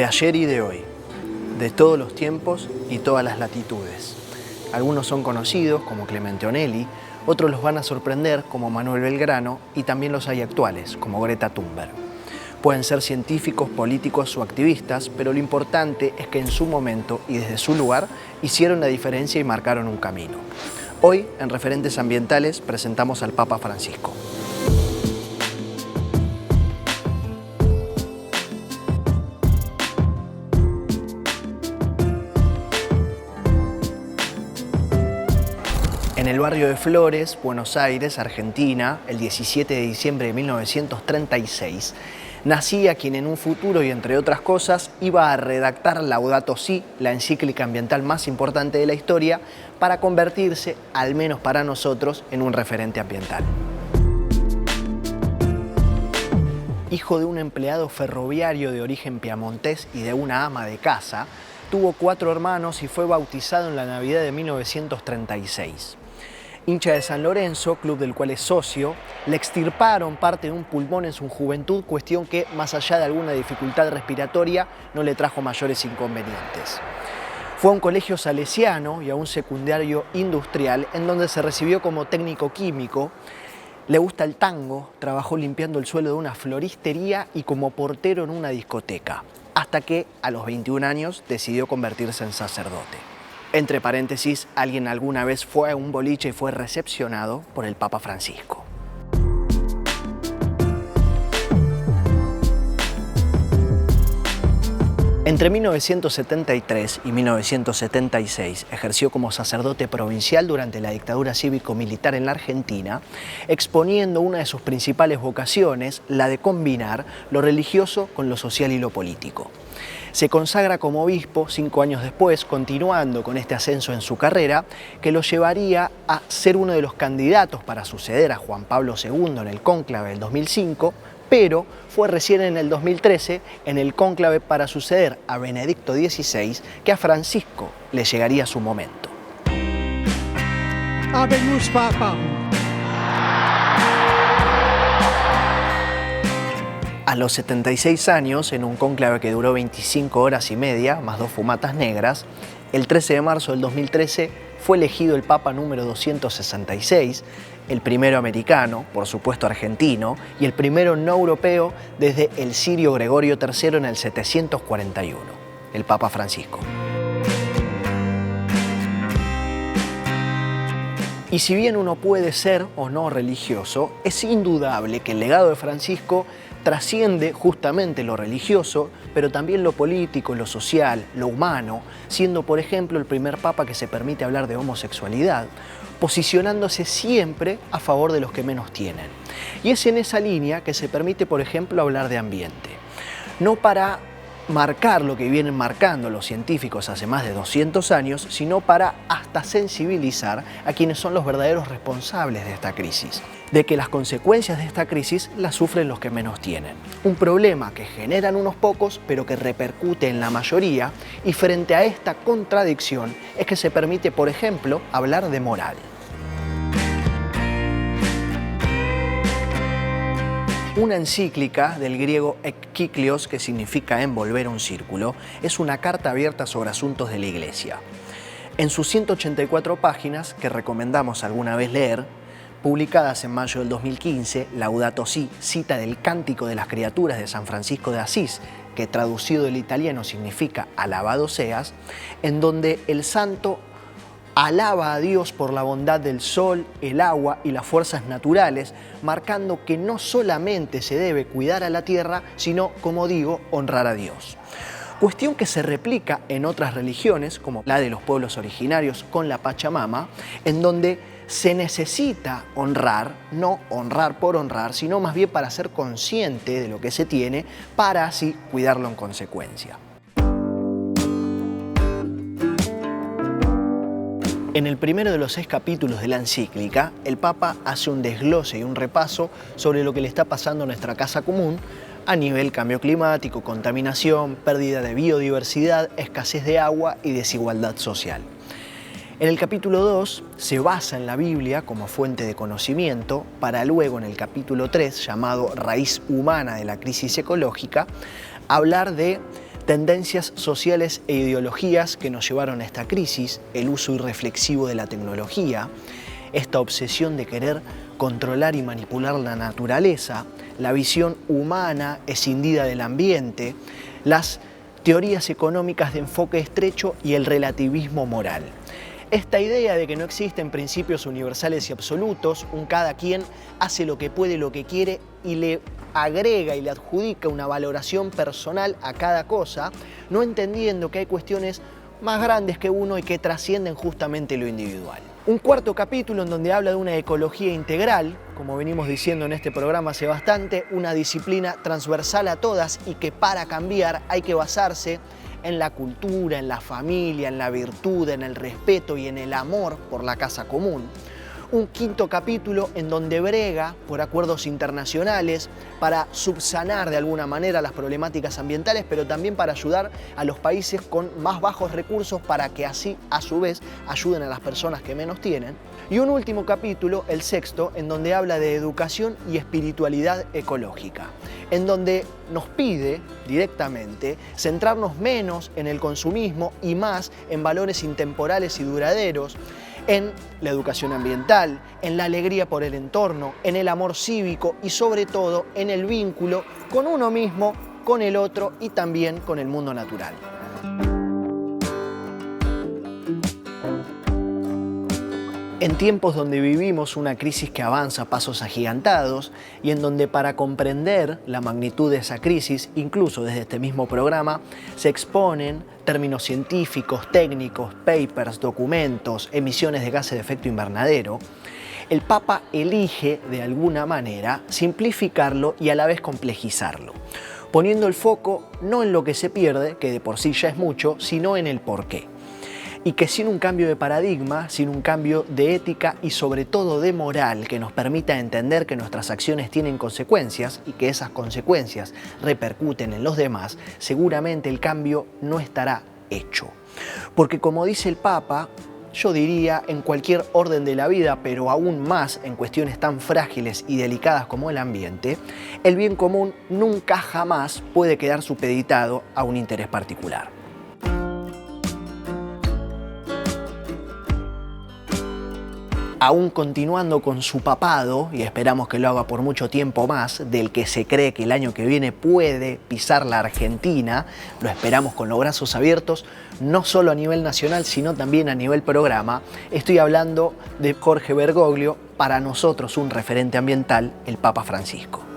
ayer y de hoy, de todos los tiempos y todas las latitudes. Algunos son conocidos, como Clemente Onelli, otros los van a sorprender, como Manuel Belgrano, y también los hay actuales, como Greta Thunberg. Pueden ser científicos, políticos o activistas, pero lo importante es que en su momento y desde su lugar hicieron la diferencia y marcaron un camino. Hoy, en Referentes Ambientales, presentamos al Papa Francisco. En el barrio de Flores, Buenos Aires, Argentina, el 17 de diciembre de 1936, nacía quien en un futuro y entre otras cosas iba a redactar Laudato Si, la encíclica ambiental más importante de la historia, para convertirse, al menos para nosotros, en un referente ambiental. Hijo de un empleado ferroviario de origen piamontés y de una ama de casa, tuvo 4 hermanos y fue bautizado en la Navidad de 1936. Hincha de San Lorenzo, club del cual es socio, le extirparon parte de un pulmón en su juventud, cuestión que, más allá de alguna dificultad respiratoria, no le trajo mayores inconvenientes. Fue a un colegio salesiano y a un secundario industrial, en donde se recibió como técnico químico. Le gusta el tango, trabajó limpiando el suelo de una floristería y como portero en una discoteca, hasta que, a los 21 años, decidió convertirse en sacerdote. Entre paréntesis, alguien alguna vez fue a un boliche y fue recepcionado por el Papa Francisco. Entre 1973 y 1976 ejerció como sacerdote provincial durante la dictadura cívico-militar en la Argentina, exponiendo una de sus principales vocaciones, la de combinar lo religioso con lo social y lo político. Se consagra como obispo 5 años después, continuando con este ascenso en su carrera, que lo llevaría a ser uno de los candidatos para suceder a Juan Pablo II en el cónclave del 2005, pero fue recién en el 2013, en el cónclave para suceder a Benedicto XVI, que a Francisco le llegaría su momento. Habemus Papa. A los 76 años, en un cónclave que duró 25 horas y media, más 2 fumatas negras, el 13 de marzo del 2013 fue elegido el Papa número 266, el primero americano, por supuesto argentino, y el primero no europeo desde el sirio Gregorio III en el 741, el Papa Francisco. Y si bien uno puede ser o no religioso, es indudable que el legado de Francisco trasciende justamente lo religioso, pero también lo político, lo social, lo humano, siendo, por ejemplo, el primer papa que se permite hablar de homosexualidad, posicionándose siempre a favor de los que menos tienen. Y es en esa línea que se permite, por ejemplo, hablar de ambiente. No para marcar lo que vienen marcando los científicos hace más de 200 años, sino para hasta sensibilizar a quienes son los verdaderos responsables de esta crisis, de que las consecuencias de esta crisis las sufren los que menos tienen. Un problema que generan unos pocos, pero que repercute en la mayoría, y frente a esta contradicción es que se permite, por ejemplo, hablar de moral. Una encíclica, del griego ekkyklios, que significa envolver un círculo, es una carta abierta sobre asuntos de la Iglesia. En sus 184 páginas, que recomendamos alguna vez leer, publicadas en mayo del 2015, Laudato Si, cita del Cántico de las Criaturas de San Francisco de Asís, que traducido del italiano significa alabado seas, en donde el santo alaba a Dios por la bondad del sol, el agua y las fuerzas naturales, marcando que no solamente se debe cuidar a la tierra, sino, como digo, honrar a Dios. Cuestión que se replica en otras religiones, como la de los pueblos originarios con la Pachamama, en donde se necesita honrar, no honrar por honrar, sino más bien para ser consciente de lo que se tiene, para así cuidarlo en consecuencia. En el primero de los 6 capítulos de la encíclica, el Papa hace un desglose y un repaso sobre lo que le está pasando a nuestra casa común a nivel cambio climático, contaminación, pérdida de biodiversidad, escasez de agua y desigualdad social. En el capítulo 2 se basa en la Biblia como fuente de conocimiento para luego en el capítulo 3, llamado Raíz humana de la crisis ecológica, hablar de Tendencias sociales e ideologías que nos llevaron a esta crisis, el uso irreflexivo de la tecnología, esta obsesión de querer controlar y manipular la naturaleza, la visión humana escindida del ambiente, las teorías económicas de enfoque estrecho y el relativismo moral. Esta idea de que no existen principios universales y absolutos, un cada quien hace lo que puede, lo que quiere y le agrega y le adjudica una valoración personal a cada cosa, no entendiendo que hay cuestiones más grandes que uno y que trascienden justamente lo individual. Un cuarto capítulo en donde habla de una ecología integral, como venimos diciendo en este programa hace bastante, una disciplina transversal a todas y que para cambiar hay que basarse en la cultura, en la familia, en la virtud, en el respeto y en el amor por la casa común. Un quinto capítulo en donde brega por acuerdos internacionales para subsanar de alguna manera las problemáticas ambientales, pero también para ayudar a los países con más bajos recursos para que así, a su vez, ayuden a las personas que menos tienen. Y un último capítulo, el sexto, en donde habla de educación y espiritualidad ecológica, en donde nos pide directamente centrarnos menos en el consumismo y más en valores intemporales y duraderos, en la educación ambiental, en la alegría por el entorno, en el amor cívico y sobre todo en el vínculo con uno mismo, con el otro y también con el mundo natural. En tiempos donde vivimos una crisis que avanza a pasos agigantados y en donde para comprender la magnitud de esa crisis, incluso desde este mismo programa, se exponen términos científicos, técnicos, papers, documentos, emisiones de gases de efecto invernadero, el Papa elige de alguna manera simplificarlo y a la vez complejizarlo, poniendo el foco no en lo que se pierde, que de por sí ya es mucho, sino en el porqué. Y que sin un cambio de paradigma, sin un cambio de ética y sobre todo de moral que nos permita entender que nuestras acciones tienen consecuencias y que esas consecuencias repercuten en los demás, seguramente el cambio no estará hecho. Porque como dice el Papa, yo diría en cualquier orden de la vida, pero aún más en cuestiones tan frágiles y delicadas como el ambiente, el bien común nunca jamás puede quedar supeditado a un interés particular. Aún continuando con su papado, y esperamos que lo haga por mucho tiempo más, del que se cree que el año que viene puede pisar la Argentina, lo esperamos con los brazos abiertos, no solo a nivel nacional, sino también a nivel programa. Estoy hablando de Jorge Bergoglio, para nosotros un referente ambiental, el Papa Francisco.